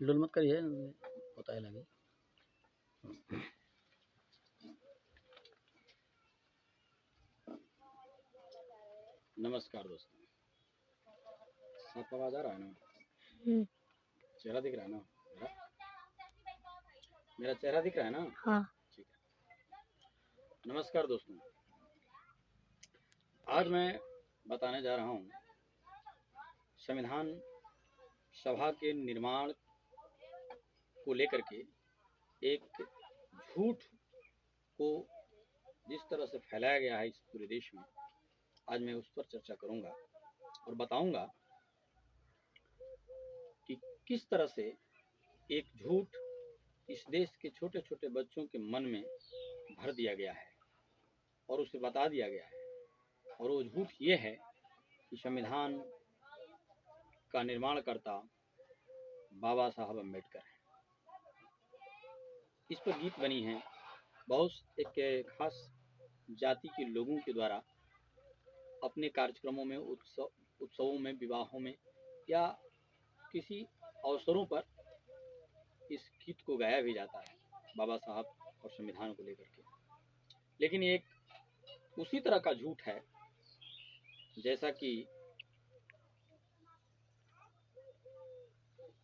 लुल मत करिए, होता है लगे। नमस्कार दोस्तों, आपका आवाज आ रहा है ना? चेहरा दिख रहा है ना मेरा चेहरा दिख रहा है ना? हाँ। ठीक है। नमस्कार दोस्तों, आज मैं बताने जा रहा हूँ संविधान सभा के निर्माण को लेकर के एक झूठ को जिस तरह से फैलाया गया है इस पूरे देश में। आज मैं उस पर चर्चा करूंगा और बताऊंगा कि किस तरह से एक झूठ इस देश के छोटे छोटे बच्चों के मन में भर दिया गया है और उसे बता दिया गया है। और वो झूठ ये है कि संविधान का निर्माणकर्ता बाबा साहब अम्बेडकर हैं। इस पर गीत बनी है बहुत एक खास जाति के लोगों के द्वारा अपने कार्यक्रमों में, उत्सवों में, विवाहों में या किसी अवसरों पर इस गीत को गाया भी जाता है बाबा साहब और संविधान को लेकर के। लेकिन एक उसी तरह का झूठ है जैसा कि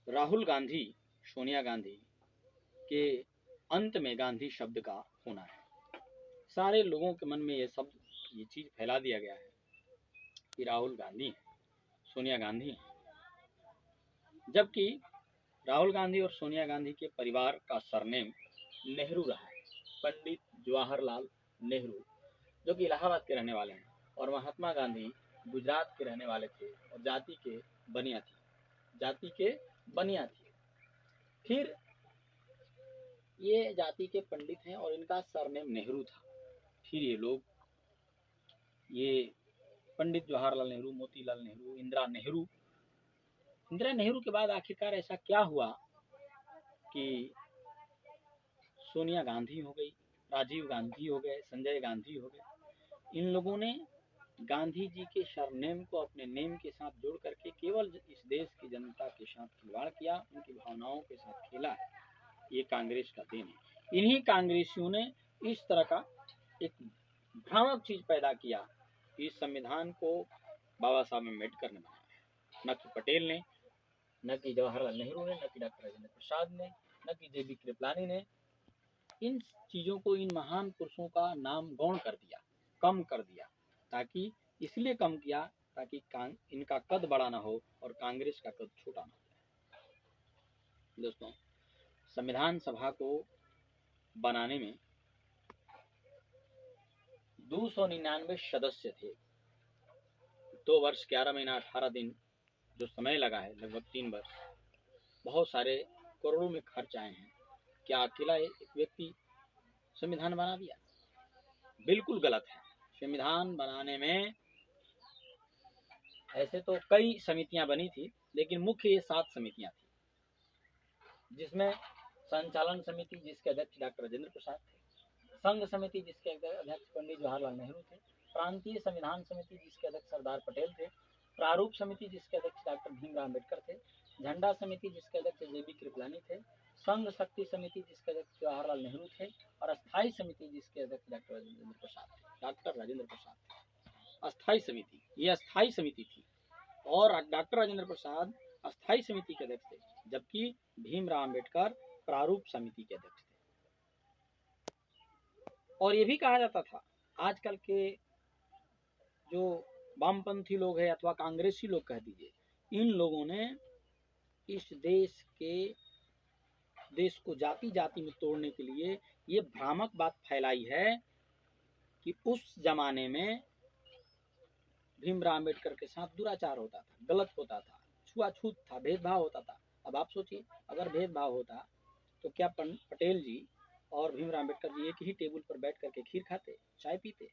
राहुल गांधी, सोनिया गांधी के अंत में गांधी शब्द का होना है। सारे लोगों के मन में ये चीज फैला दिया गया है कि राहुल गांधी है, सोनिया गांधी है, जबकि राहुल गांधी और सोनिया गांधी के परिवार का सरनेम नेहरू रहा है, पंडित जवाहरलाल नेहरू, जो कि इलाहाबाद के रहने वाले हैं, और महात्मा गांधी गुजरात के रहने वाले थे और जाति के बनिया थे। फिर ये जाति के पंडित हैं और इनका सरनेम नेहरू था। फिर ये पंडित जवाहरलाल नेहरू, मोतीलाल नेहरू, इंदिरा नेहरू के बाद आखिरकार ऐसा क्या हुआ कि सोनिया गांधी हो गई, राजीव गांधी हो गए, संजय गांधी हो गए। इन लोगों ने गांधी जी के सरनेम को अपने नेम के साथ जोड़ करके केवल इस देश की जनता के साथ खिलवाड़ किया, उनकी भावनाओं के साथ खेला है। ये कांग्रेस का देन है। इन्हीं कांग्रेसियों ने इस तरह का एक भ्रामक चीज पैदा किया कि इस संविधान को बाबा साहब अम्बेडकर ने बनाया, न कि पटेल ने, न कि जवाहरलाल नेहरू ने, न कि डॉक्टर राजेंद्र प्रसाद ने, न कि जे बी कृपलानी ने। इन चीजों को, इन महान पुरुषों का नाम गौण कर दिया, कम कर दिया, ताकि इसलिए कम किया ताकि इनका कद बड़ा ना हो और कांग्रेस का कद छोटा ना हो। दोस्तों, संविधान सभा को बनाने में 299 सदस्य थे। 2 वर्ष 11 महीना 18 दिन जो समय लगा है, लगभग 3 वर्ष, बहुत सारे करोड़ों में खर्च आए हैं। क्या अकेला एक व्यक्ति संविधान बना दिया? बिल्कुल गलत है। संविधान बनाने में ऐसे तो कई समितियां बनी थी, लेकिन मुख्य ये 7 समितियां थी, जिसमें संचालन समिति जिसके अध्यक्ष डॉक्टर राजेंद्र प्रसाद थे, संघ समिति जिसके अध्यक्ष पंडित जवाहरलाल नेहरू थे, प्रांतीय संविधान समिति जिसके अध्यक्ष सरदार पटेल थे, प्रारूप समिति जिसके अध्यक्ष डॉक्टर भीमराव अम्बेडकर थे, झंडा समिति जिसके अध्यक्ष जे बी कृपलानी थे, संघ शक्ति समिति जिसके अध्यक्ष जवाहरलाल नेहरू थे, और अस्थायी समिति जिसके अध्यक्ष डॉक्टर राजेंद्र प्रसाद थे। अस्थायी समिति, ये अस्थायी समिति थी और डॉक्टर राजेंद्र प्रसाद अस्थायी समिति के अध्यक्ष थे, जबकि भीमराव अम्बेडकर प्रारूप समिति के अध्यक्ष थे। और ये भी कहा जाता था, आजकल के जो वामपंथी लोग हैं अथवा कांग्रेसी लोग कह दीजिए, इन लोगों ने इस देश को जाति जाति में तोड़ने के लिए ये भ्रामक बात फैलाई है कि उस जमाने में भीमराव अम्बेडकर के साथ दुराचार होता था, गलत होता था, छुआछूत था, भेदभाव होता था। अब आप सोचिए, अगर भेदभाव होता तो क्या पटेल जी और भीमराव अम्बेडकर जी एक ही टेबल पर बैठ करके खीर खाते, चाय पीते,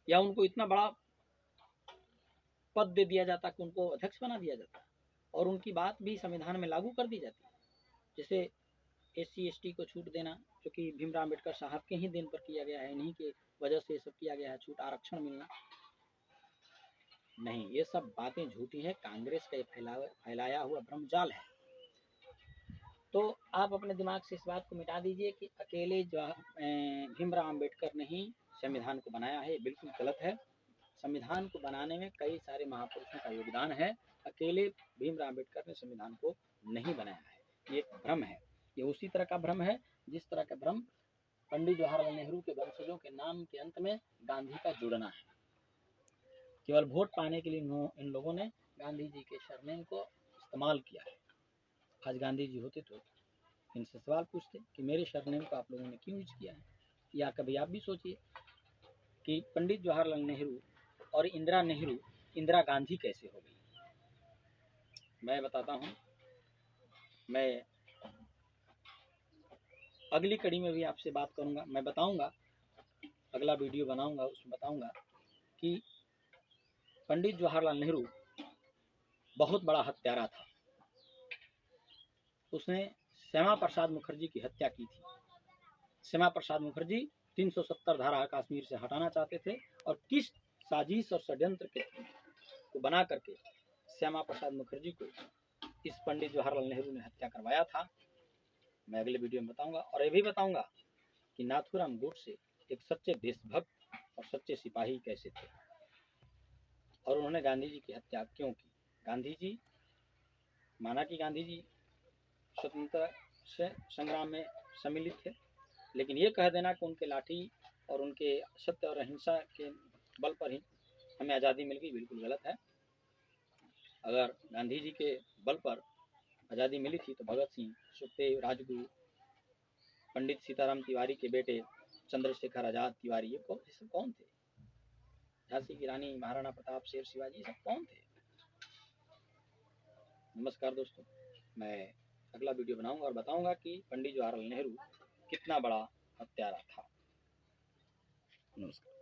या उनको इतना बड़ा पद दे दिया जाता कि उनको अध्यक्ष बना दिया जाता और उनकी बात भी संविधान में लागू कर दी जाती? जैसे SC ST को छूट देना, जो कि भीमराव अम्बेडकर साहब के ही दिन पर किया गया है, इन्हीं के वजह से ये सब किया गया है, छूट, आरक्षण मिलना। नहीं, ये सब बातें झूठी है, कांग्रेस का ये फैलाया हुआ भ्रमजाल है। तो आप अपने दिमाग से इस बात को मिटा दीजिए कि अकेले भीमराव अम्बेडकर ने ही संविधान को बनाया है, ये बिल्कुल गलत है। संविधान को बनाने में कई सारे महापुरुषों का योगदान है, अकेले भीमराव अम्बेडकर ने संविधान को नहीं बनाया है, ये एक भ्रम है। ये उसी तरह का भ्रम है जिस तरह का भ्रम पंडित जवाहरलाल नेहरू के वंशजों के नाम के अंत में गांधी का जुड़ना है। केवल वोट पाने के लिए इन लोगों ने गांधी जी के सरनेम को इस्तेमाल किया है। आज गांधी जी होते तो इनसे सवाल पूछते कि मेरे सरनेम को आप लोगों ने क्यों यूज किया है। या कभी आप भी सोचिए कि पंडित जवाहरलाल नेहरू और इंदिरा गांधी कैसे हो गई। मैं बताता हूँ, मैं अगली कड़ी में भी आपसे बात करूंगा, मैं बताऊंगा, अगला वीडियो बनाऊंगा, उसमें बताऊंगा कि पंडित जवाहरलाल नेहरू बहुत बड़ा हत्यारा था। उसने श्यामा प्रसाद मुखर्जी की हत्या की थी। श्यामा प्रसाद मुखर्जी 370 धारा कश्मीर से हटाना चाहते थे और किस साजिश और षड्यंत्र को बना करके श्यामा प्रसाद मुखर्जी को इस पंडित जवाहरलाल नेहरू ने हत्या करवाया था, मैं अगले वीडियो में बताऊंगा। और ये भी बताऊंगा कि नाथूराम गोडसे एक सच्चे देशभक्त और सच्चे सिपाही कैसे थे और उन्होंने गांधी जी की हत्या क्यों की। गांधी जी, माना कि गांधी जी स्वतंत्रता से संग्राम में सम्मिलित थे, लेकिन ये कह देना कि उनके लाठी और उनके सत्य और अहिंसा के बल पर ही हमें आज़ादी मिल गई, बिल्कुल गलत है। अगर गांधी जी के बल पर आज़ादी मिली थी तो भगत सिंह, सुखदेव, राजगुरु, पंडित सीताराम तिवारी के बेटे चंद्रशेखर आज़ाद तिवारी, ये सब कौन थे? झांसी की रानी, महाराणा प्रताप, शेर शिवाजी, सब कौन थे? नमस्कार दोस्तों, मैं अगला वीडियो बनाऊंगा और बताऊंगा कि पंडित जवाहरलाल नेहरू कितना बड़ा हत्यारा था। नमस्कार।